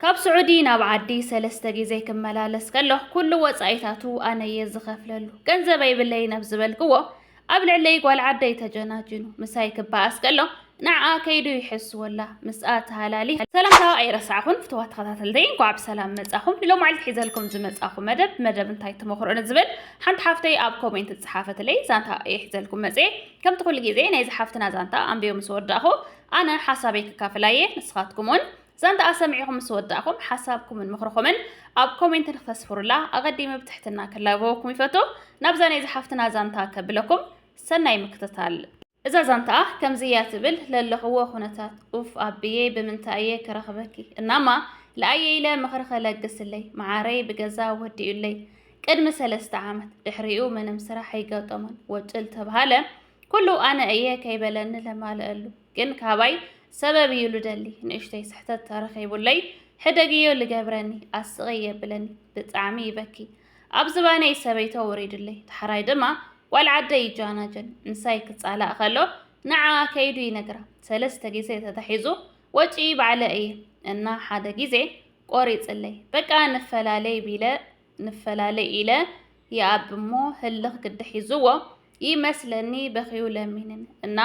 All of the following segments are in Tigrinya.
ካብ ስዑዲ ናብ ዓዲ ሰለስተ ግዜ ክመላለስ ከለኹ ኩሉ ወጻኢታቱ ኣነ እየ ዝኸፍለሉ ገንዘብ ኣይብለይ ናብ ዝበልክዎ ኣብ ልዕለይ ጓል ዓደይ ተጀናጅኑ ምሳይ ክበኣስ ከሎ ንዓ ከይዱ ይሕስወላ ምስኣ ተሃላሊ ሰላምታ ኣይረሳዕኹን ፍትዋት ተኸታተልተይ እንኳዕ ብሰላም መጻኹም ሎም ዓልቲ ሒዘልኩም ዝመጻኹም መደብ እንታይ ትመኽሩን ዝብል ሓንቲ ሓፍተይ ኣብ ኮሜንት ዝሓፈትለይ ዛንታ ይሒዘልኩም መጽ ከምቲ ኩሉ ግዜ ናይ ዝሓፍትና ዛንታ ኣንብዮ ምስ ወዳእኹ ኣነ ሓሳበይ ክካፍላየ ንስኻትኩምን ዛንታ ኣሰሚዕኹም ምስ ወዳእኹም ሓሳብኩምን ምኽርኹምን ኣብ ኮሜንት ንኽተስፍሩላ ኣቐዲመ ብትሕትና ክላበወኩም ይፈቱ ናብዛ ናይ ዝሓፍትና ዛንታ ከብለኩም ሰናይ ምክትታል እዛ ዛንታ ከምዝያ ትብል ለለኽዎ ኩነታት ኡፍ ኣብዬ ብምንታየ ክረኽበኪ እናማ ለኣየ ኢለ ምኽሪ ኸለግስለይ መዓረይ ብገዛ ወዲኡለይ ቅድሚ 3 ዓመት ድሕሪኡ ምንም ስራሕ ኣይገጠሞን ወጭል ተባሃለ ኩሉ ኣነ እየ ከይበለኒ ለማልአሉ ግን ካባይ ሰበብ እዩ ልደሊ ንእሽተይ ስሕተት ተረኺቡለይ ሕደግዮ ልገብረኒ ኣስቕየ የብለኒ ብጣዕሚ ይበኪ ኣብ ዝባነይ ሰበይቶ ወሪድለይ ተሓራይ ድማ ጓል ዓደይ ይጃናጀን ንሳይ ክጻላእ ከሎ ንዓ ከይዱ ይነግራ 3 ግዜ ተታሒዙ ወጪ ባዕለ እየ እና ሓደ ግዜ ቆሪፅለይ በቃ ንፈላለይ ኢለ ይኣብሞ ህልኽ ክድሒዝዎ ይመስለኒ በኺዩ ለሚንን እና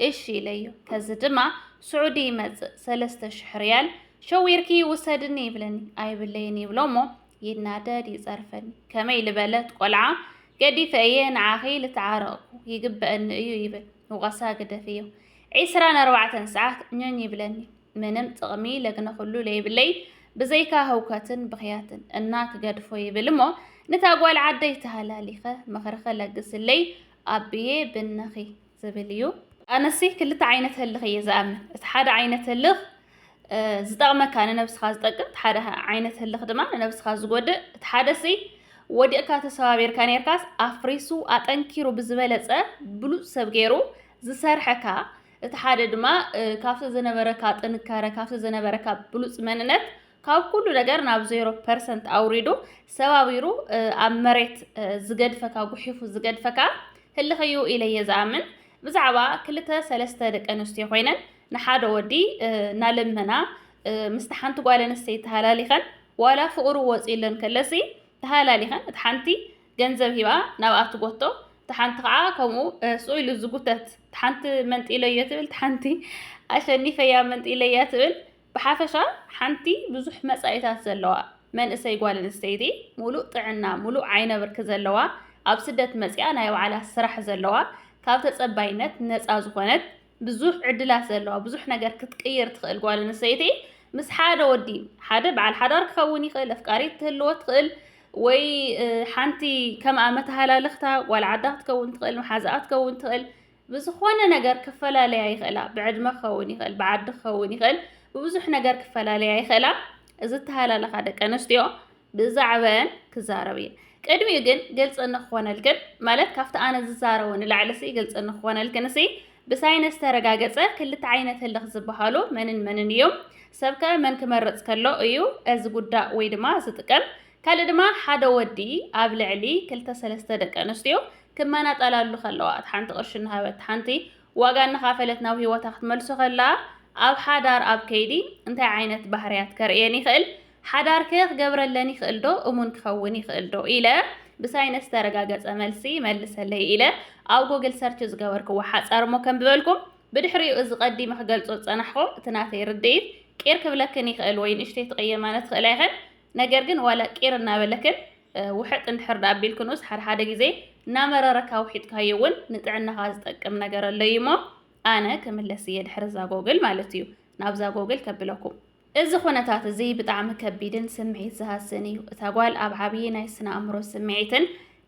እሺ ኢለዮ ከዚ ድማ ስዑዲ ይመጽእ 3000 ሪያል ሸዊርኪ ውሰድኒ ይብለኒ ኣይብለይኒ ይብሎሞ ይናደድ ይጸርፈኒ ከመይ ልበለት ቆልዓ ገዲፈ እየ ንዓኺ ልተዓረቕኩ ይግበአኒ እዩ ይብል ውቐሳ ግደፍዮ 24 ሰዓት ኘኝ ይብለኒ ምንም ጥቕሚ ለግነ ኩሉ ለይብለይ ብዘይካ ህውከትን ብኽያትን እና ክገድፎ ይብል እሞ ነታ ጓል ዓደይ ተሃላሊኸ ምኽሪ ኸለግስለይ ኣብዬ ብነኺ ዝብል እዩ ኣነሲ ክልተ ዓይነት ህልኽ እየ ዝኣምን እቲ ሓደ ዓይነት ህልኽ ዝጠቕመካ ንነብስኻ ዝጠቅም እቲ ሓደ ዓይነት ህልኽ ድማ ንነብስኻ ዝጎድእ እቲ ሓደሲ ወዲእካ ተሰባቢርካ ነርካስ ኣፍሪሱ ኣጠንኪሩ ብዝበለፀ ብሉፅ ሰብ ገይሩ ዝሰርሐካ እቲ ሓደ ድማ ካብቲ ዝነበረካ ጥንካረ ካብቲ ዝነበረካ ብሉፅ መንነት ካብ ኩሉ ነገር ናብ 0% ኣውሪዱ ሰባቢሩ ኣብ መሬት ዝገድፈካ ጉሒፉ ዝገድፈካ ህልኽ እዩ ኢለ እየ ዝኣምን ብዛዕባ 2-3 ደቂ ኣንስትዮ ኮይነን ንሓደ ወዲ ናልመና ምስቲ ሓንቲ ጓል ኣንስተይቲ ተሃላሊኸን ዋላ ፍቕሩ ወፂለን ከለሲ ተሃላሊኸን እቲ ሓንቲ ገንዘብ ሂባ ናብኣ ትጎቶ እቲ ሓንቲ ከዓ ከምኡ ስኢሉ ዝጉተት እቲ ሓንቲ መንጢለዮ ትብል እቲ ሓንቲ ኣሸኒፈያ መንጢለያ ትብል ብሓፈሻ ሓንቲ ብዙሕ መጻኢታት ዘለዋ መንእሰይ ጓል ኣንስተይቲ ሙሉእ ጥዕና ሙሉእ ዓይነ ብርኪ ዘለዋ ኣብ ስደት መጽያ ናይ ባዕላ ስራሕ ዘለዋ ካብ ተጸባይነት ነፃ ዝኾነት ብዙሕ ዕድላት ዘለዋ ብዙሕ ነገር ክትቀይር ትኽእል ጓል ኣንስተይቲ ምስ ሓደ ወዲ ሓደ በዓል ሓዳር ክኸውን ይኽእል ኣፍቃሪት ትህልዎ ትኽእል ወይ ሓንቲ ከምኣ መተሃላለኽታ ጓል ዓዳ ክትከውን ትኽእል መሓዛኣ ክትከውን ትኽእል ብዝኾነ ነገር ክፈላለያ ይኽእላ ብዕድመ ክኸውን ይኽእል ብዓዲ ክኸውን ይኽእል ብብዙሕ ነገር ክፈላለያ ይኽእላ እዚ ተሃላለኻ ደቂ ኣንስትዮ ብዛዕበአን ክዛረብ እየ ቅድሚኡ ግን ግልጽ ንኽኾነልክን ማለት ካብቲ ኣነ ዝዛረቡ ንላዕለሲ ግልጽ ንኽኾነልክንሲ ብሳይንስ ተረጋገፀ ክልተ ዓይነት ህልኽ ዝበሃሉ መንን እዮም ሰብከ መን ክመርጽ ከሎ እዩ እዚ ጉዳይ ወይ ድማ ዝጥቀም ካልእ ድማ ሓደ ወዲ ኣብ ልዕሊ 2-3 ደቂ ኣንስትዮ ክመናጠላሉ ከለዋ እቲ ሓንቲ ቅርሺ ንሃበት ሓንቲ ዋጋ ንኻፈለት ናብ ሂወታ ክትመልሶ ከላ ኣብ ሓዳር ኣብ ከይዲ እንታይ ዓይነት ባህርያት ከርእየን ይኽእል ሓዳር ክገብረለኒ ይኽእል ዶ እሙን ክኸውን ይኽእል ዶ ኢለ ብሳይንስ ተረጋገፀ መልሲ መልሰለይ ኢለ ኣብ ጎግል ሰርች ዝገበርክዎ ሓፃርሞ ከም ብበልኩም ብድሕሪኡ እዚ ቀዲመ ክገልጾ ፀናሕኮ እቲ ናተይ ርድኢት ቄር ክብለክን ይኽእል ወይ ንእሽተይ ትቕየማነት ክእል ኣይኽእል ነገር ግን ዋላ ቄር እናበለክን ውሕጥ እንድሕር ዳኣቢልክንስ ሓደ ግዜ እናመረረካ ውሒጥካዮ እውን ንጥዕናኻ ዝጠቅም ነገር ኣሎ እዩ እሞ ኣነ ክምለስ እየ ድሕሪ ዛ ጎግል ማለት እዩ ናብዛ ጎግል ከብለኩም እዚ ኩነታት እዚ ብጣዕሚ ከቢድን ስምዒት ዝሃስን እዩ እታ ጓል ኣብ ዓብዪ ናይ ስነ ኣእምሮ ስምዒትን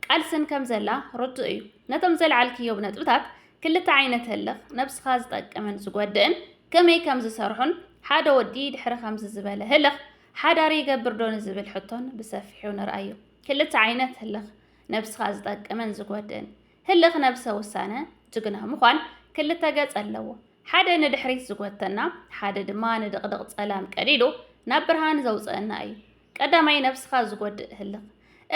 ቃልስን ከም ዘላ ርዱእ እዩ ነቶም ዘለዓልክዮም ነጥብታት ክልተ ዓይነት ህልኽ ነብስኻ ዝጠቅምን ዝጎድእን ከመይ ከም ዝሰርሑን ሓደ ወዲ ድሕሪ ከምዚ ዝበለ ህልኽ ሓዳር ይገብር ዶ ንዝብል ሕቶን ብሰፊሑ ንርአዩ ክልተ ዓይነት ህልኽ ነብስኻ ዝጠቅምን ዝጎድእን ህልኽ ነብሰ ውሳነ ጅግና ምዃን ክልተ ገጽ ኣለዎ ሓደ ንድሕሪት ዝጎተና ሓደ ድማ ንድቕድቕ ጸላም ቀዲዱ ናብ ብርሃን ዘውፅአና እዩ ቀዳማይ ነብስኻ ዝጎድእ ህልኽ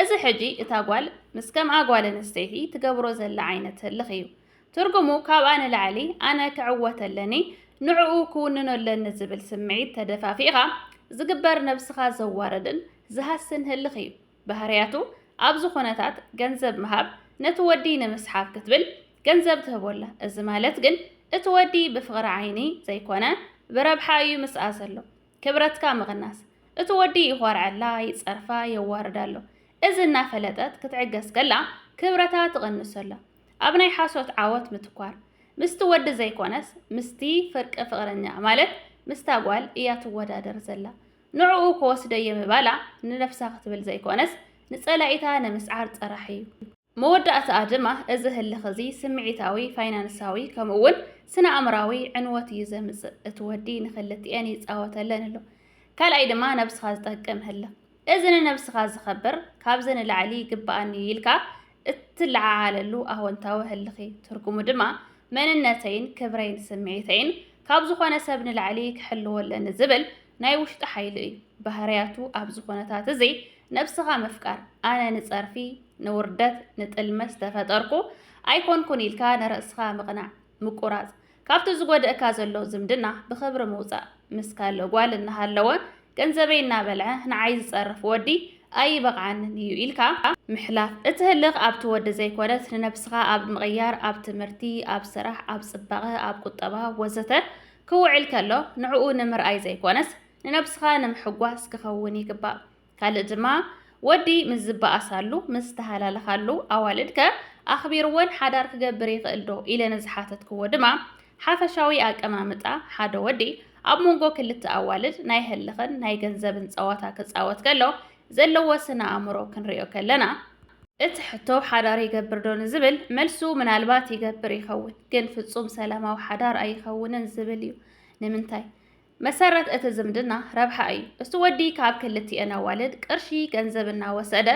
እዚ ሕጂ እታ ጓል ምስ ከምኣ ጓል ኣንስተይቲ ትገብሮ ዘላ ዓይነት ህልኽ እዩ ትርጉሙ ካብ ኣነ ላዕሊ ኣነ ክዕወተለኒ ንዕኡ ክውንኖለኒ ዝብል ስምዒት ተደፋፊኻ ዝግበር ነብስኻ ዘዋረድን ዝሃስን ህልኽ እዩ ባህርያቱ ኣብ ዝኾነታት ገንዘብ መሃብ ነቲ ወዲ ንምስሓብ ክትብል ገንዘብ ትህቦላ እዚ ማለት ግን እቲ ወዲ ብፍቕሪ ዓይኒ ዘይኮነ ብረብሓ እዩ ምስኣ ዘሎ ክብረትካ ምቕናስ እቲ ወዲ ይኾርዓላ ይጸርፋ የዋርዳሎ እዚ እናፈለጠት ክትዕገስ ከላ ክብረታ ትቕንሰላ ኣብ ናይ ሓሶት ዓወት ምትኳር ምስቲ ወዲ ዘይኮነስ ምስቲ ፍርቂ ፍቕረኛ ማለት ምስታ ጓል እያ ትወዳደር ዘላ ንዕኡ ክወስደየ ምባላ ንነፍሳ ክትብል ዘይኮነስ ንጸላኢታ ንምስዓር ጥራሕ እዩ መወዳእታ ድማ እዚ ህልኽ እዚ ስምዒታዊ ፋይናንሳዊ ከምኡውን ስነ ኣእምራዊ ዕንወት እዩ ዘምጽእ እቲ ወዲ ንኽልቲአን ይጻወተለን ኣሎ ካልኣይ ድማ ነብስኻ ዝጠቅም ህልኽ እዚ ንነብስኻ ዝኸብር ካብዚ ንላዕሊ ይግባኣኒ ኢልካ እትለዓዓለሉ ኣወንታዊ ህልኽ እዩ ትርጉሙ ድማ መንነተይን ክብረይን ስምዒተይን ካብ ዝኾነ ሰብ ንላዕሊ ክሕልወለኒ ዝብል ናይ ውሽጢ ሓይሊ እዩ ባህርያቱ ኣብ ዝኾነታት እዚ ነብስኻ ምፍቃር ኣነ ንጸርፊ ንውርደት ንጥልመት ተፈጠርኩ ኣይኮንኩን ኢልካ ንርእስኻ ምቕናዕ ምቁራጽ ካብቲ ዝጎድእካ ዘሎ ዝምድና ብኽብሪ ምውፃእ ምስ ካልእ ጓል እናሃለወ ገንዘበይ እናበልዐ ንዓይ ዝጸርፍ ወዲ ኣይበቕዓንን እዩ ኢልካ ምሕላፍ እቲ ህልኽ ኣብቲ ወዲ ዘይኮነስ ንነብስኻ ኣብ ምቕያር ኣብ ትምህርቲ ኣብ ስራሕ ኣብ ጽባቐ ኣብ ቁጠባ ወዘተ ክውዕል ከሎ ንዕኡ ንምርኣይ ዘይኮነስ ንነብስኻ ንምሕጓስ ክኸውን ይግባእ ካልእ ድማ ወዲ ምስ ዝበኣሳሉ ምስ ተሃላለኻሉ ኣዋልድከ ኣኽቢርዎን ሓዳር ክገብር ይኽእል ዶ ኢለ ንዝሓተትክዎ ድማ ሓፈሻዊ ኣቀማምጣ ሓደ ወዲ ኣብ መንጎ ክልተ ኣዋልድ ናይ ህልኽን ናይ ገንዘብን ፀዋታ ክጻወት ከሎ ዘለዎ ስነ ኣእምሮ ክንሪኦ ከለና እቲ ሕቶ ሓዳር ይገብር ዶ ንዝብል መልሱ ምናልባት ይገብር ይኸውን ግን ፍጹም ሰላማዊ ሓዳር ኣይኸውንን ዝብል እዩ ንምንታይ መሰረት እቲ ዝምድና ረብሓ እዩ እቲ ወዲ ካብ ክልቲአን ኣዋልድ ቅርሺ ገንዘብ እናወሰደ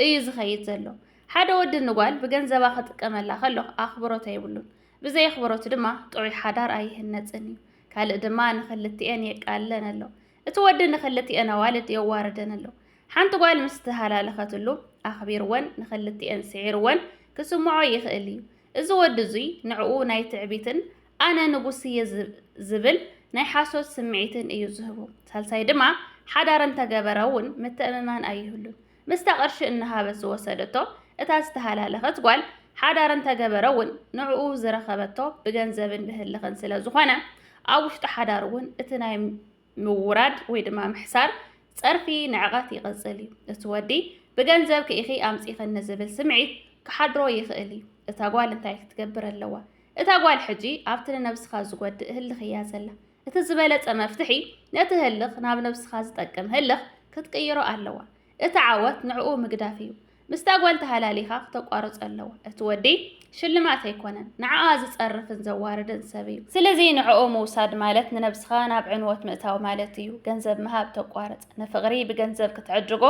እዩ ዝኸይድ ዘሎ ሓደ ወዲ ንጓል ብገንዘባ ክጥቀመላ ከሎ ኣኽብሮት ኣይብሉን ብዘይ ኣኽብሮት ድማ ጥዑይ ሓዳር ኣይህነፅን እዩ ካልእ ድማ ንኽልቲአን የቃለን ኣሎ እቲ ወዲ ንኽልቲአን ኣዋልድ የዋርደን ኣሎ ሓንቲ ጓል ምስ ተሃላለኸትሉ ኣኽቢርወን ንኽልቲአን ስዒርወን ክስምዖ ይኽእል እዩ እዚ ወዲ እዙይ ንዕኡ ናይ ትዕቢትን ኣነ ንጉስ እየ ዝብል ናይ ሓሶት ስምዒትን እዩ ዝህቡ ሳልሳይ ድማ ሓዳር እንተገበረ እውን ምትእምማን ኣይህሉን ምስታ ቅርሺ እናሃበት ዝወሰደቶ እታ ዝተሃላለኸት ጓል ሓዳር እንተገበረ እውን ንዕኡ ዝረኸበቶ ብገንዘብን ብህልኽን ስለ ዝኾነ ኣብ ውሽጢ ሓዳር እውን እቲ ናይ ምውራድ ወይ ድማ ምሕሳር ጸርፊ ንዕቐት ይቕጽል እዩ እቲ ወዲ ብገንዘብ ክኢኺ ኣምፂኸኒ ዝብል ስምዒት ክሓድሮ ይኽእል እዩ እታ ጓል እንታይ ክትገብር ኣለዋ እታ ጓል ሕጂ ኣብቲ ንነብስኻ ዝጎድእ ህልኽ እያ ዘላ እቲ ዝበለጸ መፍትሒ ነቲ ህልኽ ናብ ነብስኻ ዝጠቅም ህልኽ ክትቅይሮ ኣለዋ እቲ ዓወት ንዕኡ ምግዳፍ እዩ ምስታ ጓል ተሃላሊኻ ክተቋርጽ ኣለዋ እቲ ወዲ ሽልማት ኣይኮነን ንዓኣ ዝጸርፍን ዘዋርድን ሰብ እዩ ስለዚ ንዕኡ ምውሳድ ማለት ንነብስኻ ናብ ዕንወት ምእታው ማለት እዩ ገንዘብ ምሃብ ተቋርጽ ንፍቕሪ ብገንዘብ ክትዕድጎ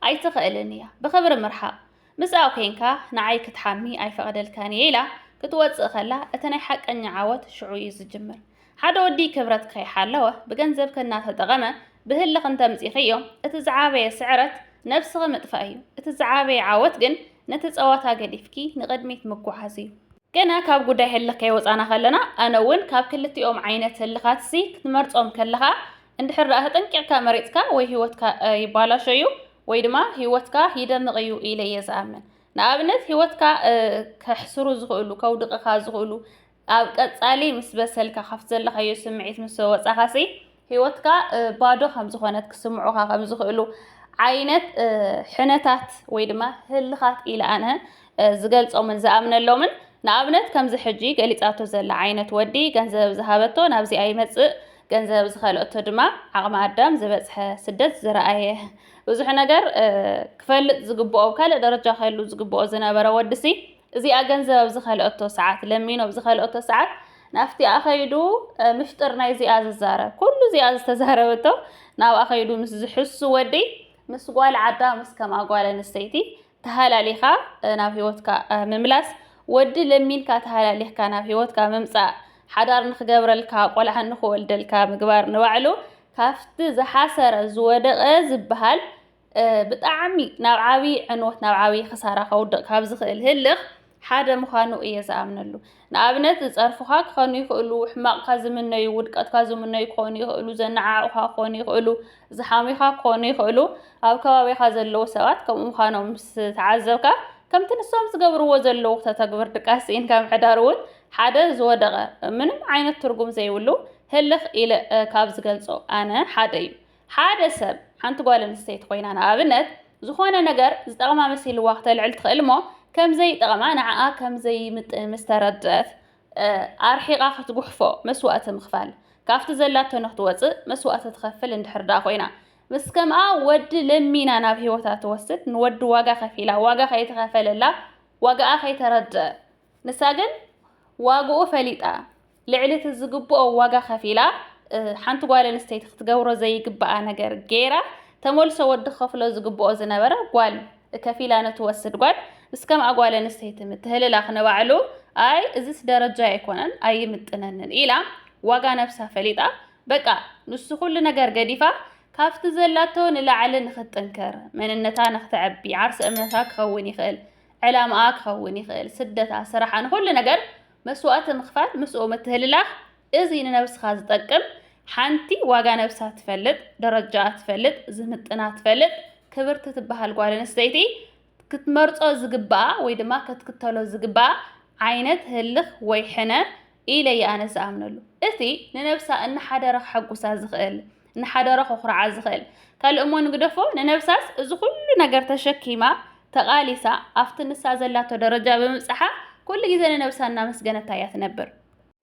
ኣይትኽእልን እያ ብኽብሪ ምርሓቕ ምስኣው ኮንካ ንዓይ ክትሓሚ ኣይፈቕደልካን እየ ኢላ ክትወፅእ ከላ እቲ ናይ ሓቀኛ ዓወት ሽዑ እዩ ዝጅምር ሓደ ወዲ ክብረት ከይሓለወ ብገንዘብ ከናተጠቐመ ብህልኽ እንተምፂኽዮ እቲ ዝዓበየ ስዕረት ነብስኺ ምጥፋእ እዩ እቲ ዝዓበየ ዓወት ግን ነቲ ፀዋታ ገዲፍኪ ንቕድሚት ምጓዓዝ እዩ ገና ካብ ጉዳይ ህልኽ ከይወፃና ከለና ኣነ እውን ካብ ክልቲኦም ዓይነት ህልኻት ሲ ክትመርፆም ከለኻ እንድሕር ረኣህ ጠንቂዕካ መሪፅካ ወይ ሂወትካ ይባላሾ እዩ ወይ ድማ ሂወትካ ይደምቕ እዩ ኢለ እየ ዝኣምን ንኣብነት ሂወትካ ከሕስሩ ዝኽእሉ ከውድቕኻ ዝኽእሉ ኣብ ቀጻሊ ምስ በሰልካ ካብቲ ዘለኻዮ ስምዒት ምስ ወፃኻሲ ሂወትካ ባዶ ከም ዝኾነት ክስምዑኻ ከም ዝኽእሉ ዓይነት ሕነታት ወይ ድማ ህልኻት ኢለ ኣነ ዝገልጾምን ዝኣምነሎምን ንኣብነት ከምዚ ሕጂ ገሊፃቶ ዘላ ዓይነት ወዲ ገንዘብ ዝሃበቶ ናብዚ ኣይመጽእ ገንዘብ ዝኸልኦቶ ድማ ዓቕሚ ኣዳም ዝበፅሐ ስደት ዝረኣየ ብዙሕ ነገር ክፈልጥ ዝግብኦ ካልእ ደረጃ ከሉ ዝግብኦ ዝነበረ ወዲሲ እዚኣ ገንዘብ ዝኸልኦቶ ሰዓት ለሚኖ ዝኸልኦቶ ሰዓት ናፍቲ ኣኸይዱ ምሽጥር ናይ እዚኣ ዝዛረብ ኩሉ እዚኣ ዝተዛረበቶ ናብ ኣኸይዱ ምስ ዝሕሱ ወዲ ምስ ጓል ዓዳ ምስ ከማ ጓል ኣንስተይቲ ተሃላሊኻ ናብ ሂወትካ ምምላስ ወዲ ለሚንካ ተሃላሊኽካ ናብ ሂወትካ ምምፃእ ሓዳር ንኽገብረልካ ቆልዓ ንኽወልደልካ ምግባር ንባዕሉ ካፍቲ ዝሓሰረ ዝወደቐ ዝበሃል ብጣዕሚ ናብ ዓብዪ ዕንወት ናብ ዓብዪ ክሳራ ከውድቕ ካብ ዝኽእል ህልኽ حدا مخانو إيه زامنلو نابنت تصرفها كخانو يخلو حماق خازمنا يودقت خازمنا يخوني يخلو زنعا خوني يخلو زحامي خوني يخلو أو كواوي خازلو سوات كم مخانو مس تعذبك كم تنسوم تقبروا زلو تتقبر دكاسين كم حداروت حدا زودغه منم عين الترجم زي ولو هلخ إلى كابز قلصو أنا حدا سب حنت قال نستيت خوينا أنا أبنت زخونا نجر زتقما مسيل وقت العلت خلمه كم زي تقما نعا كم زي مستردات أرحي قاخت جحفو مسوقة مخفال كافت زلات نخطوات مسوقة تخفل اندحر دا خوينا بس كم ود لمينا أنا بهيوتا توسط نود واقع خفيلة واقع خي تخفل الله واقع خي ترد نساجن واقع فليتا لعلة الزقبو أو واقع خفيلة حنت قال نستيت تجورو زي قبا نجر جيرة تمول سود خفلو زقبو زنبرة قال كفيلة نتوسط قال بس كم أقوال نستيت متهل لاخنا وعلو أي إزس درجة يكونن أي متنن إلى واقع نفسها فليتا بقى نص كل نجر قديفة كافت زلاتو نلعل نختنكر من النتان تعبي عرس أمنتك خوني خيل علامك خوني خيل سدتها صراحة كل نجر مسوقة مخفات مسوقة متهللاخ إزين نفس خاز تقم حنتي واقع نفسها تفلت درجات تفلت زمتنا تفلت كبرت تبها القوال نستيتي كتمرت زقبا ويدما كتكتلو زقبا عينت هلخ ويحنا إلي أنا سأمنلو إثي لنفسها أن حدا رخ حقو سازخيل إن حدا رخ أخرى عزخيل كالأمون قدفو لنفساس إذا كل نقر تشكيما تقاليسا أفتن السازلاتو درجة بمسحة كل جزء لنفسها النامس جنتايا تنبر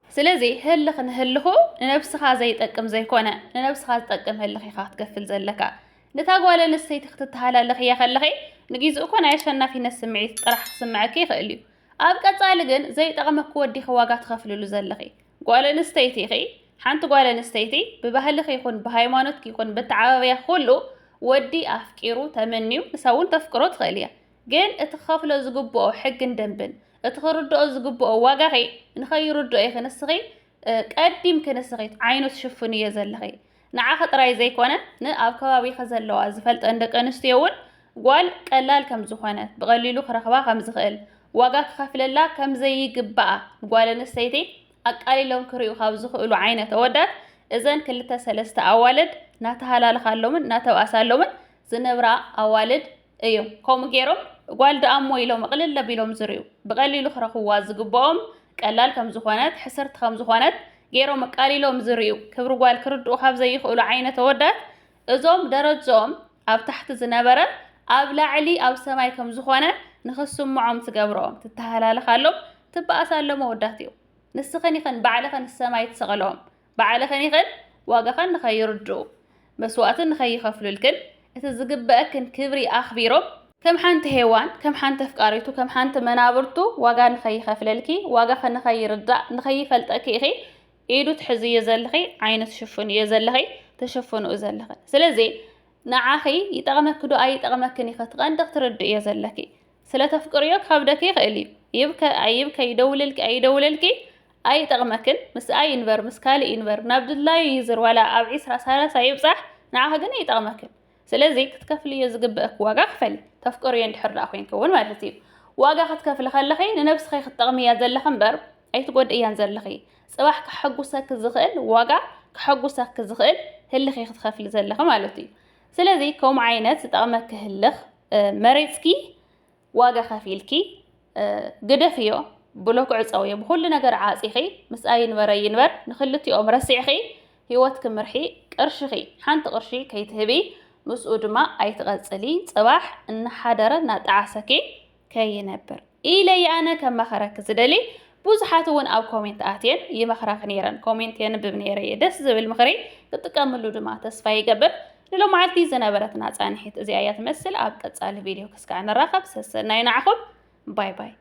سلازي هلخ نهلخو لنفسها زي تقم زي كونا لنفسها تقم هلخي خاط قفل زلكا نتاقوالا نسي تختتها للخي يا خلخي نجيزو كون عيشنا في ناس سمعي طرح سمعكي خليو أبقى صالجن زي تقمك ودي خواقات خفلو زلخي قوالا نستيتي خي حانت قوالا نستيتي ببهلخي يكون بهايمانوت يكون بتعاوية خلو ودي أفكيرو تمنيو نساون تفكرو تخليا جين اتخافلو زقبو حق ندنبن اتخردو زقبو واقعي نخيردو ايه نسخي قديم كنسخي عينو تشفوني يزلخي نعا خطراي زي كونه ناب كبابي خزلو ازفلت عندك انستيون قال قلال كم زخانه بقليلو خرخبا كم زخل واقع خفللا كم زي قبا قال نستيتي اقاليلون كريو خاب زخلو عينه تودات اذن كلتا سلسته اوالد ناتهلال خالومن ناتواسالومن زنبرا اوالد ايو كوم غيرم قال دامو يلو مقلل لبيلوم زريو بقليلو خرخوا زقبوم قلال كم زخانات حسرت كم زخانات غيرو مقاليلوم زريو كبر قال كردو خاب زي يخلو عينه تودات ازوم درجوم اب تحت زنبره اب لعلي اب سماي كم زخانه نخصم معهم تقبرهم تتهلال خالوم تبقى سالو وداتيو نسخني خن بعلخن السماي تسغلهم بعلخني خن واقخن نخيردو مسوقت نخي خفلو الكل اتزقبأكن كبري اخبيرو كم حانت هيوان كم حانت فقاريتو كم حانت منابرتو واقا نخي خفللكي واقخن نخي ردع نخي فلتأكي خي إيدو تحزي يزلخي عين تشفون يزلخي تشفون أزلخي سلازي نعاخي يتغمك دو أي يتغمكني ختغان ترد يزلخي سلا تفكريوك خابدكي خيلي يبكى يدوللك أي دوللكي أي تغمكن مس أي إنفر مس كالي إنفر نابد الله يزر ولا أبعيس رسالة سايب صح نعاها قنا يتغمكن سلازي كتكفلي يزقبك واقع خفل تفكريان تحر أخوين كون مالتي واقع ختكفل خلخي ننفس خي ختغمي يزلخن بر أي تقول إيان زلخي صباح كحقو ساك زغل واقع كحقو ساك زغل هلخ يخطخف لزلخ مالتي سلازي كوم عينات تتغمك هلخ مريتكي واقع خفيلكي قدفيو بلوك عصوية بكل نجر عاصيخي مساين ورين ور نخلتي أم رسيخي هيوتك مرحي قرشخي حانت قرشي كي تهبي مسؤود ما أي تغزلي صباح إن حدرة نتعسكي كي ينبر إلي أنا كما خرك زدلي بوزحاتون أو كومنتاتين يمخرخ نيران كومنتين ببنيري دس زبل مخري تتكملوا دما تسفاي قبر لو معلتي زنبرتنا تانحيت زي آيات مثل أبقى تسأل فيديو كسكعنا الرقب سسرنا ينعخب باي باي